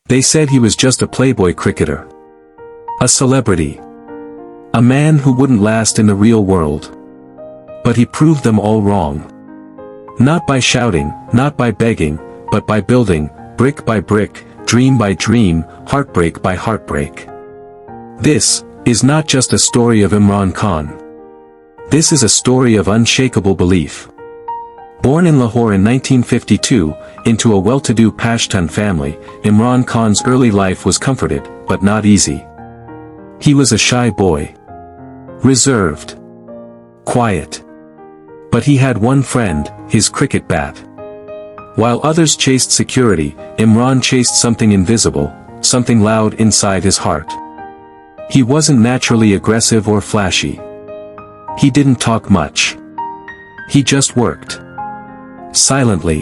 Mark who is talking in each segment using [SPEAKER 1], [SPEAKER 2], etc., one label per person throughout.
[SPEAKER 1] They said he was just a playboy cricketer. A celebrity. A man who wouldn't last in the real world. But he proved them all wrong. Not by shouting, not by begging, but by building, brick by brick, dream by dream, heartbreak by heartbreak. This is not just a story of Imran Khan. This is a story of unshakable belief. Born in Lahore in 1952, into a well-to-do Pashtun family, Imran Khan's early life was comforted, but not easy. He was a shy boy. Reserved. Quiet. But he had one friend, his cricket bat. While others chased security, Imran chased something invisible, something loud inside his heart. He wasn't naturally aggressive or flashy. He didn't talk much. He just worked. Silently.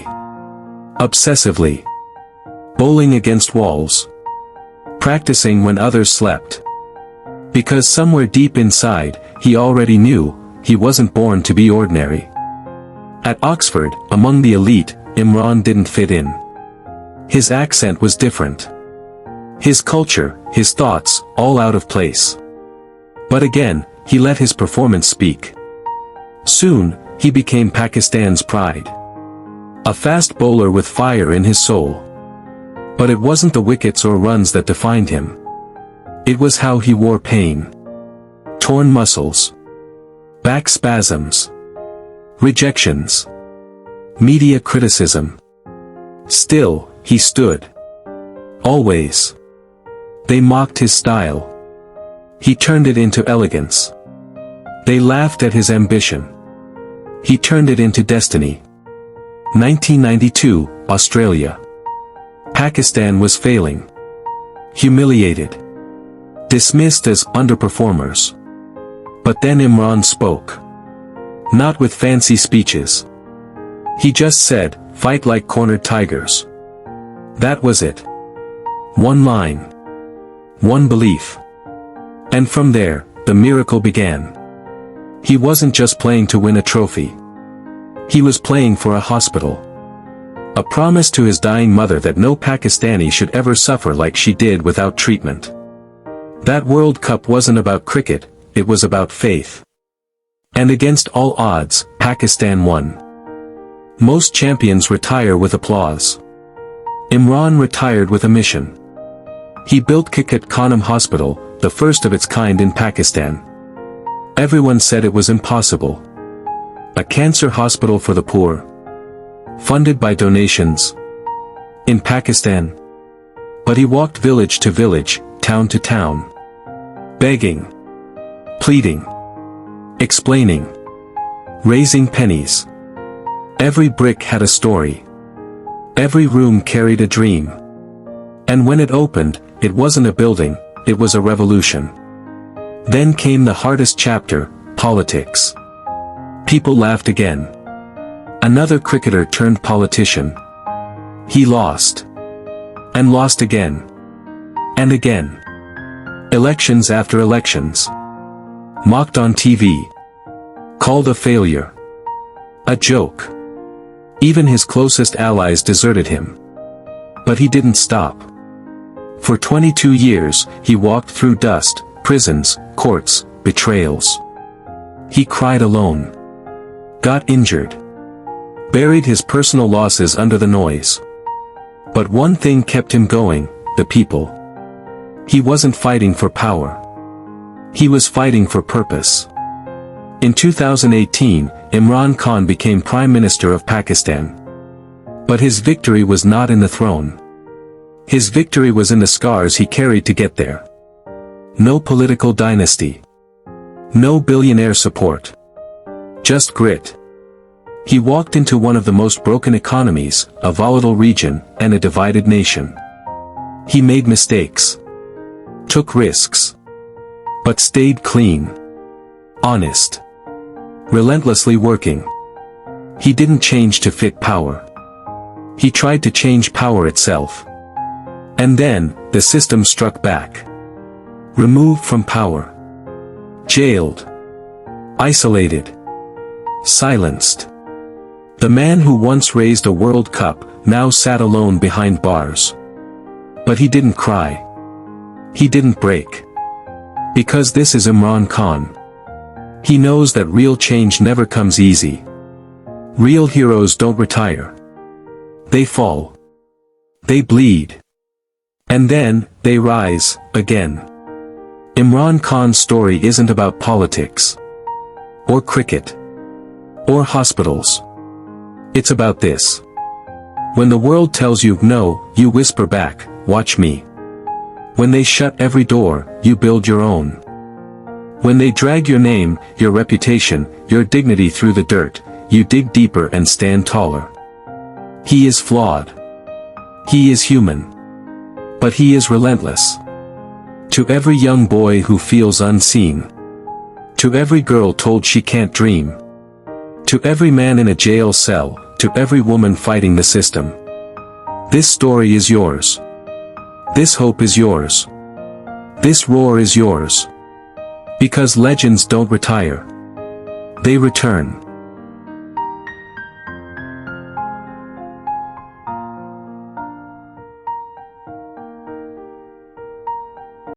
[SPEAKER 1] Obsessively. Bowling against walls. Practicing when others slept. Because somewhere deep inside, he already knew, he wasn't born to be ordinary. At Oxford, among the elite, Imran didn't fit in. His accent was different. His culture, his thoughts, all out of place. But again, he let his performance speak. Soon, he became Pakistan's pride. A fast bowler with fire in his soul. But it wasn't the wickets or runs that defined him. It was how he wore pain. Torn muscles. Back spasms. Rejections. Media criticism. Still, he stood. Always. They mocked his style. He turned it into elegance. They laughed at his ambition. He turned it into destiny. 1992, Australia. Pakistan was failing. Humiliated. Dismissed as underperformers. But then Imran spoke. Not with fancy speeches. He just said, "Fight like cornered tigers." That was it. One line. One belief. And from there, the miracle began. He wasn't just playing to win a trophy. He was playing for a hospital. A promise to his dying mother that no Pakistani should ever suffer like she did without treatment. That World Cup wasn't about cricket, it was about faith. And against all odds, Pakistan won. Most champions retire with applause. Imran retired with a mission. He built Shaukat Khanum Hospital, the first of its kind in Pakistan. Everyone said it was impossible. A cancer hospital for the poor. Funded by donations. In Pakistan. But he walked village to village, town to town. Begging. Pleading. Explaining. Raising pennies. Every brick had a story. Every room carried a dream. And when it opened, it wasn't a building, it was a revolution. Then came the hardest chapter, politics. People laughed again. Another cricketer turned politician. He lost. And lost again. And again. Elections after elections. Mocked on TV. Called a failure. A joke. Even his closest allies deserted him. But he didn't stop. For 22 years, he walked through dust, prisons, courts, betrayals. He cried alone. Got injured. Buried his personal losses under the noise. But one thing kept him going, the people. He wasn't fighting for power. He was fighting for purpose. In 2018, Imran Khan became Prime Minister of Pakistan. But his victory was not in the throne. His victory was in the scars he carried to get there. No political dynasty. No billionaire support. Just grit. He walked into one of the most broken economies, a volatile region, and a divided nation. He made mistakes. Took risks. But stayed clean. Honest. Relentlessly working. He didn't change to fit power. He tried to change power itself. And then, the system struck back. Removed from power. Jailed. Isolated. Silenced. The man who once raised a World Cup, now sat alone behind bars. But he didn't cry. He didn't break. Because this is Imran Khan. He knows that real change never comes easy. Real heroes don't retire. They fall. They bleed. And then, they rise, again. Imran Khan's story isn't about politics. Or cricket. Or hospitals. It's about this. When the world tells you no, you whisper back, watch me. When they shut every door, you build your own. When they drag your name, your reputation, your dignity through the dirt, you dig deeper and stand taller. He is flawed. He is human. But he is relentless. To every young boy who feels unseen. To every girl told she can't dream. To every man in a jail cell, to every woman fighting the system. This story is yours. This hope is yours. This roar is yours. Because legends don't retire. They return.